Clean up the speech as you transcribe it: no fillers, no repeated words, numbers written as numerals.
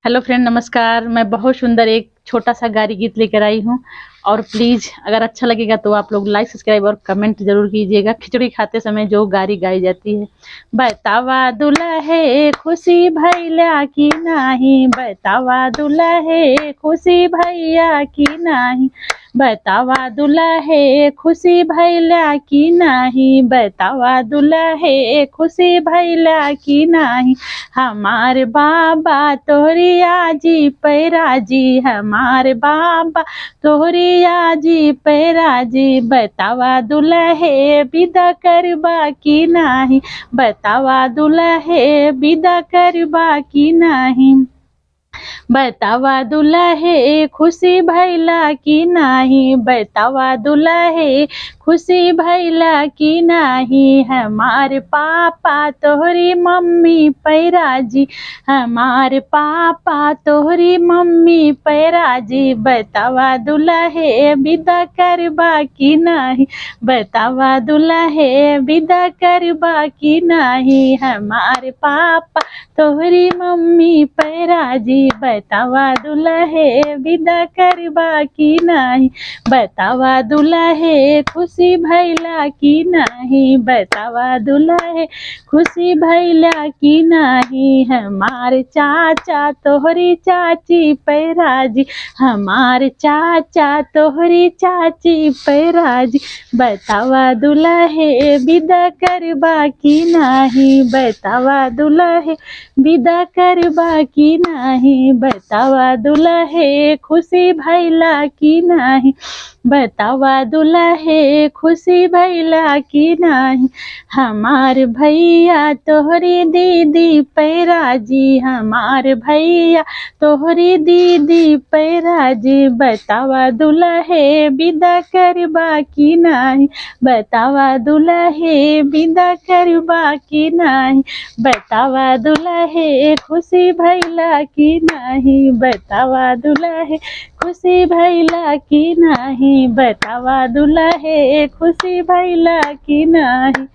Hello friend, नमस्कार। मैं बहुत सुंदर एक छोटा-सा गारी गीत लेकर आई हूँ और प्लीज़ अगर अच्छा लगेगा तो आप लोग लाइक, सब्सक्राइब और कमेंट ज़रूर कीजिएगा। खिचड़ी खाते समय जो गारी गाई जाती है। बतावा दुल्हे खुशी भइला की नाही, बतावा दुल्हे खुशी भैया की नाही, बतावा दुल्हे खुशी भइला की नाही, बतावा दुल्हे खुशी भइला की नाही। हमारे बाबा तोहरी आजी पैराजी, हमारे बाबा तोहरी आजी पैराजी, बतावा दुल्हे विदा करबा की नाही, बतावा दुल्हे विदा करबा की नाही, बतावा दुल्हे खुशी भइला की नाही, बतावा दुल्हे खुशी भइला की नाही। हमारे पापा तोहरी मम्मी पैराजी, हमारे पापा तोहरी मम्मी पैराजी, बतावा दुल्हे विदा करबा की नाही, बतावा दुल्हे विदा करबा की नाही। हमारे पापा तोहरी मम्मी पैराजी, बतावा दुल्हे विदा करबा की नाही, बतावा दुल्हे खुशी भइला की नाही, बतावा दुल्हे खुशी भइला की नाही। हमारे चाचा तोहरी चाची पैराजी, हमारे चाचा तोहरी चाची पैराजी, बतावा दुल्हे विदा करबा की नाही, बतावा दुल्हे विदा करबा की नाही, बतावा दुल्हे खुशी भइला की नाही, बतावा दुल्हे खुशी भइला की नाही। हमार भैया तोहरी दीदी पैराजी, हमार भैया तोहरी दीदी पैराजी, बतावा दुल्हे विदा करबा की नाही, बतावा दुल्हे विदा करबा की नाही, बतावा दुल्हे खुशी भइला की नाही, बतावा दुल्हे खुशी भइला की नाही, बतावा दुल्हे खुशी भइला की नाही।